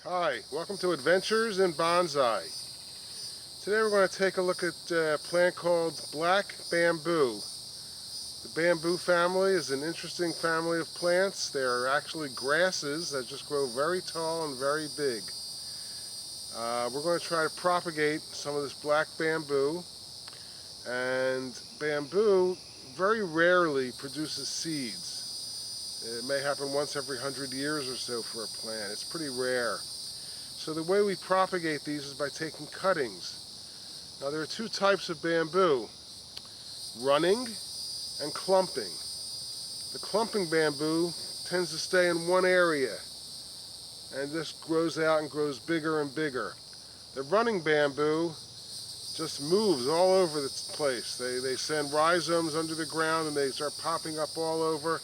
Hi, welcome to Adventures in Bonsai. Today we're going to take a look at a plant called black bamboo. The bamboo family is an interesting family of plants. They are actually grasses that just grow very tall and very big. We're going to try to propagate some of this black bamboo. And bamboo very rarely produces seeds. It may happen once every 100 years or so for a plant. It's pretty rare. So the way we propagate these is by taking cuttings. Now there are two types of bamboo, running and clumping. The clumping bamboo tends to stay in one area and this grows out and grows bigger and bigger. The running bamboo just moves all over the place. They send rhizomes under the ground and they start popping up all over.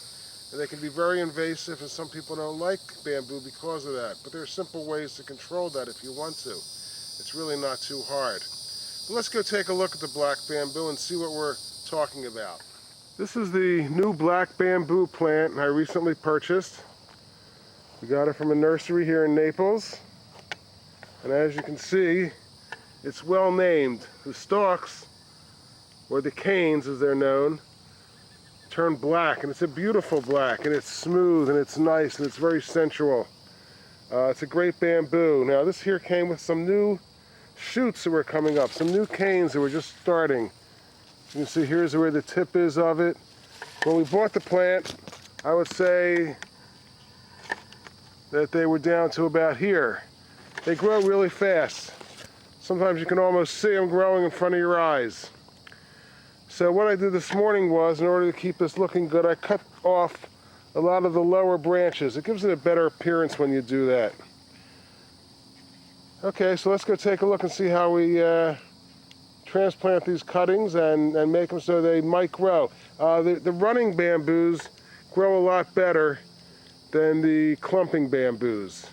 And they can be very invasive, and some people don't like bamboo because of that. But there are simple ways to control that if you want to. It's really not too hard. But let's go take a look at the black bamboo and see what we're talking about. This is the new black bamboo plant I recently purchased. We got it from a nursery here in Naples. And as you can see, it's well named. The stalks, or the canes as they're known, turn black, and it's a beautiful black, and it's smooth, and it's nice, and it's very sensual. It's a great bamboo. Now this here came with some new shoots that were coming up, some new canes that were just starting. You can see here's where the tip is of it. When we bought the plant, I would say that they were down to about here. They grow really fast. Sometimes you can almost see them growing in front of your eyes. So what I did this morning was, in order to keep this looking good, I cut off a lot of the lower branches. It gives it a better appearance when you do that. Okay, so let's go take a look and see how we transplant these cuttings and make them so they might grow. The running bamboos grow a lot better than the clumping bamboos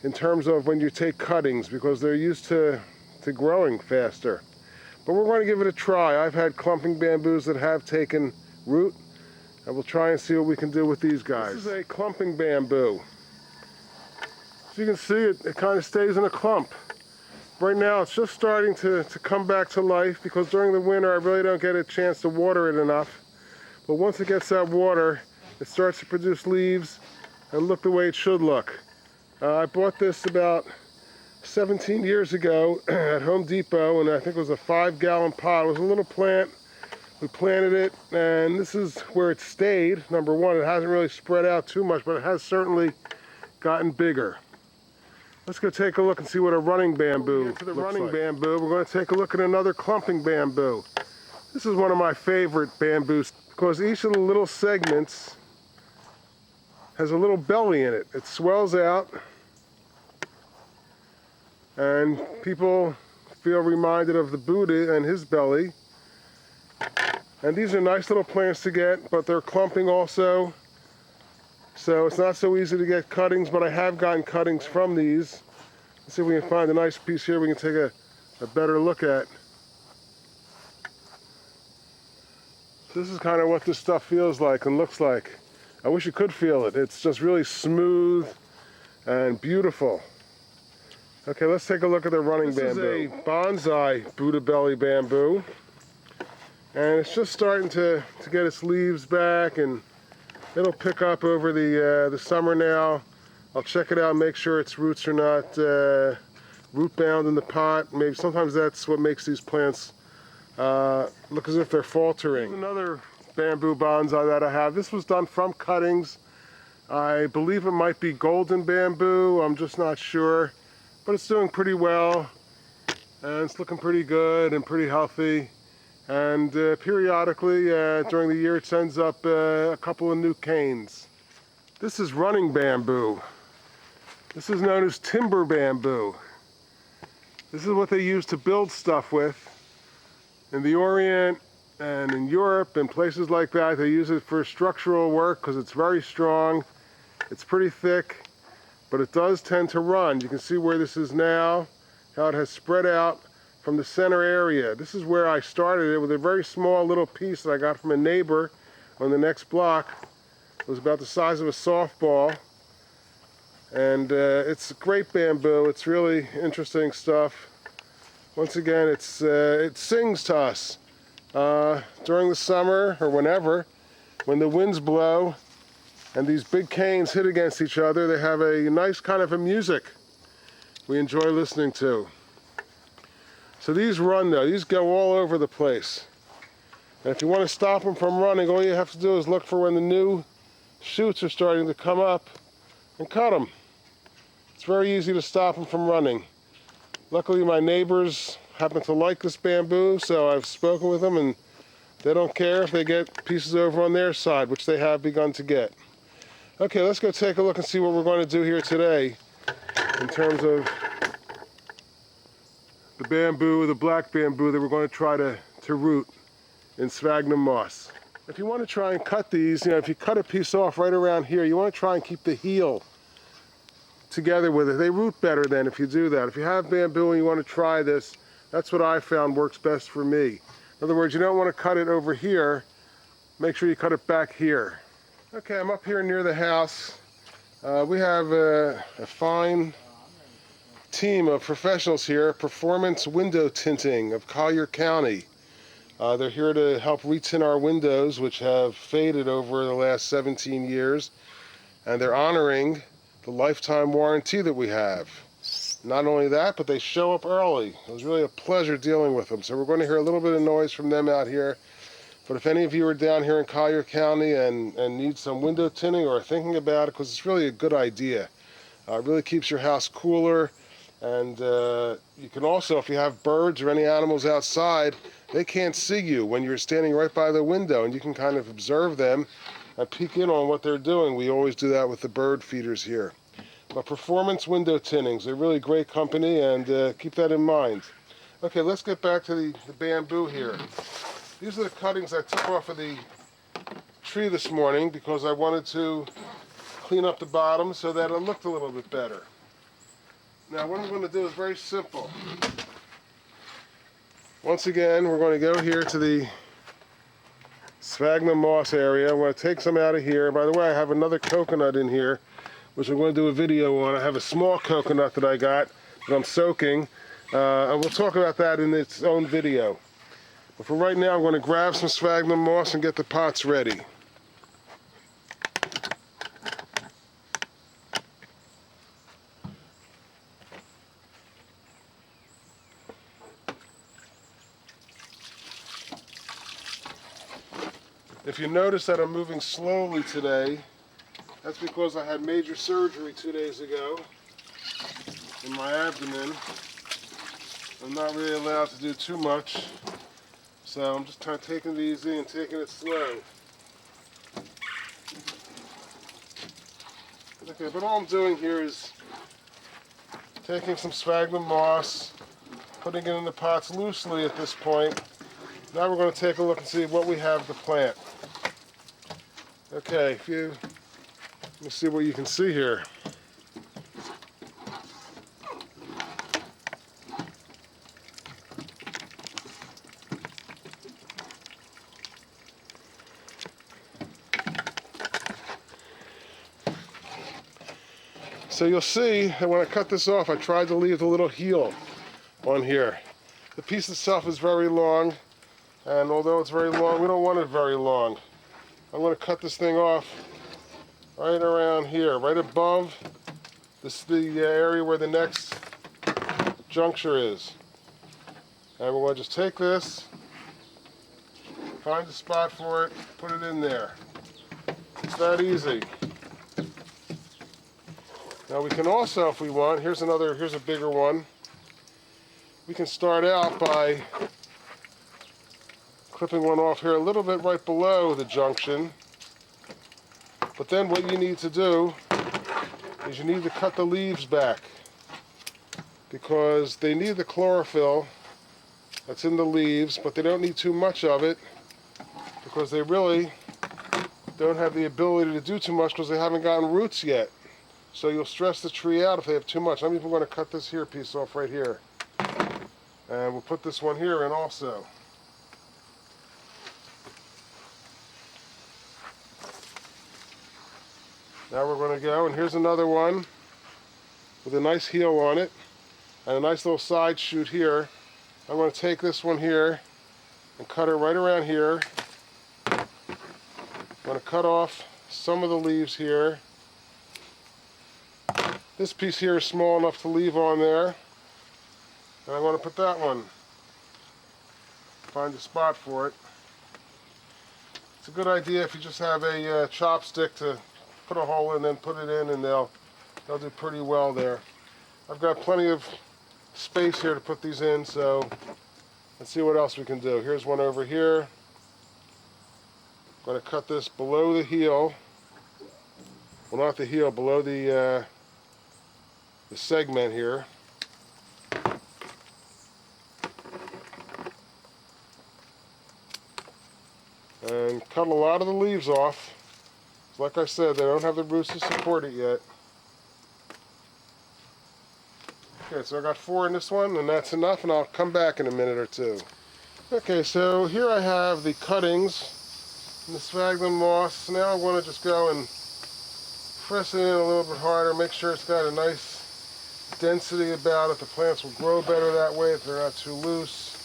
in terms of when you take cuttings, because they're used to growing faster. But we're going to give it a try. I've had clumping bamboos that have taken root, and we'll try and see what we can do with these guys. This is a clumping bamboo. As you can see, it kind of stays in a clump. Right now it's just starting to come back to life, because during the winter I really don't get a chance to water it enough. But once it gets that water, it starts to produce leaves and look the way it should look. I bought this about 17 years ago at Home Depot, and I think it was a 5-gallon pot. It was a little plant. We planted it, and this is where it stayed. Number one, it hasn't really spread out too much, but it has certainly gotten bigger. Let's go take a look and see what a running bamboo looks like. Bamboo, we're going to take a look at another clumping bamboo. This is one of my favorite bamboos because each of the little segments has a little belly in it. It swells out, and people feel reminded of the Buddha and his belly. And these are nice little plants to get, but they're clumping also. So it's not so easy to get cuttings, but I have gotten cuttings from these. Let's see if we can find a nice piece here we can take a better look at. This is kind of what this stuff feels like and looks like. I wish you could feel it. It's just really smooth and beautiful. Okay, let's take a look at the running bamboo. This is a bonsai Buddha belly bamboo, and it's just starting to get its leaves back, and it'll pick up over the summer now. I'll check it out, make sure its roots are not root bound in the pot. Maybe sometimes that's what makes these plants look as if they're faltering. Here's another bamboo bonsai that I have. This was done from cuttings. I believe it might be golden bamboo. I'm just not sure. But it's doing pretty well, and it's looking pretty good and pretty healthy. And periodically, during the year, it sends up a couple of new canes. This is running bamboo. This is known as timber bamboo. This is what they use to build stuff with. In the Orient and in Europe and places like that, they use it for structural work because it's very strong. It's pretty thick, but it does tend to run. You can see where this is now, how it has spread out from the center area. This is where I started it with a very small little piece that I got from a neighbor on the next block. It was about the size of a softball. And it's great bamboo. It's really interesting stuff. Once again, it sings to us during the summer or whenever, when the winds blow and these big canes hit against each other. They have a nice kind of a music we enjoy listening to. So these run though, these go all over the place. And if you want to stop them from running, all you have to do is look for when the new shoots are starting to come up and cut them. It's very easy to stop them from running. Luckily my neighbors happen to like this bamboo, so I've spoken with them and they don't care if they get pieces over on their side, which they have begun to get. Okay, let's go take a look and see what we're going to do here today in terms of the bamboo, the black bamboo that we're going to try to root in sphagnum moss. If you want to try and cut these, if you cut a piece off right around here, you want to try and keep the heel together with it. They root better then if you do that. If you have bamboo and you want to try this, that's what I found works best for me. In other words, you don't want to cut it over here. Make sure you cut it back here. Okay, I'm up here near the house. We have a fine team of professionals here, Performance Window Tinting of Collier County. They're here to help retint our windows, which have faded over the last 17 years, and they're honoring the lifetime warranty that we have. Not only that, but they show up early. It was really a pleasure dealing with them. So we're going to hear a little bit of noise from them out here. But if any of you are down here in Collier County and need some window tinting or are thinking about it, because it's really a good idea. It really keeps your house cooler. And you can also, if you have birds or any animals outside, they can't see you when you're standing right by the window, and you can kind of observe them and peek in on what they're doing. We always do that with the bird feeders here. But Performance Window Tintings, they're really great company, and keep that in mind. Okay, let's get back to the bamboo here. These are the cuttings I took off of the tree this morning because I wanted to clean up the bottom so that it looked a little bit better. Now what I'm going to do is very simple. Once again, we're going to go here to the sphagnum moss area. I'm going to take some out of here. By the way, I have another coconut in here, which I'm going to do a video on. I have a small coconut that I got that I'm soaking, and we'll talk about that in its own video. But for right now, I'm going to grab some sphagnum moss and get the pots ready. If you notice that I'm moving slowly today, that's because I had major surgery 2 days ago in my abdomen. I'm not really allowed to do too much, so I'm just kind of taking it easy and taking it slow. Okay, but all I'm doing here is taking some sphagnum moss, putting it in the pots loosely at this point. Now we're going to take a look and see what we have to plant. Okay, let me see what you can see here. So you'll see that when I cut this off, I tried to leave the little heel on here. The piece itself is very long, and although it's very long, we don't want it very long. I'm going to cut this thing off right around here, right above the area where the next juncture is. And we're going to just take this, find a spot for it, put it in there. It's that easy. Now we can also, if we want, here's a bigger one. We can start out by clipping one off here a little bit right below the junction. But then what you need to do is you need to cut the leaves back because they need the chlorophyll that's in the leaves, but they don't need too much of it because they really don't have the ability to do too much because they haven't gotten roots yet. So you'll stress the tree out if they have too much. I'm even going to cut this here piece off right here. And we'll put this one here in also. Now we're going to go, and here's another one. with a nice heel on it and a nice little side shoot here. I'm going to take this one here and cut it right around here. I'm going to cut off some of the leaves here. This piece here is small enough to leave on there. And I'm going to put that one. Find a spot for it. It's a good idea if you just have a chopstick to put a hole in and then put it in, and they'll do pretty well there. I've got plenty of space here to put these in, so let's see what else we can do. Here's one over here. I'm going to cut this below the heel. Well, not the heel, below the segment here. And cut a lot of the leaves off. Like I said, they don't have the roots to support it yet. Okay, so I got 4 in this one, and that's enough, and I'll come back in a minute or two. Okay, so here I have the cuttings and the sphagnum moss. Now I want to just go and press it in a little bit harder, make sure it's got a nice density about it. The plants will grow better that way if they're not too loose.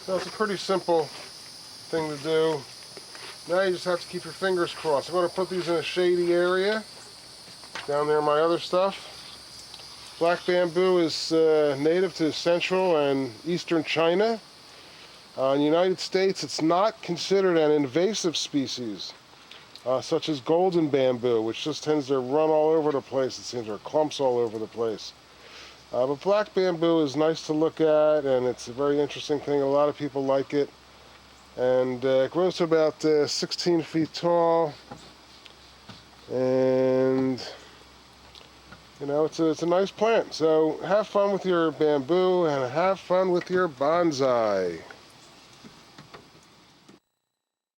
So it's a pretty simple thing to do. Now you just have to keep your fingers crossed. I'm going to put these in a shady area. Down there my other stuff. Black bamboo is native to central and eastern China. In the United States it's not considered an invasive species, such as golden bamboo, which just tends to run all over the place, it seems, or clumps all over the place. But black bamboo is nice to look at, and it's a very interesting thing. A lot of people like it. And it grows to about 16 feet tall. And, you know, it's a nice plant. So have fun with your bamboo and have fun with your bonsai.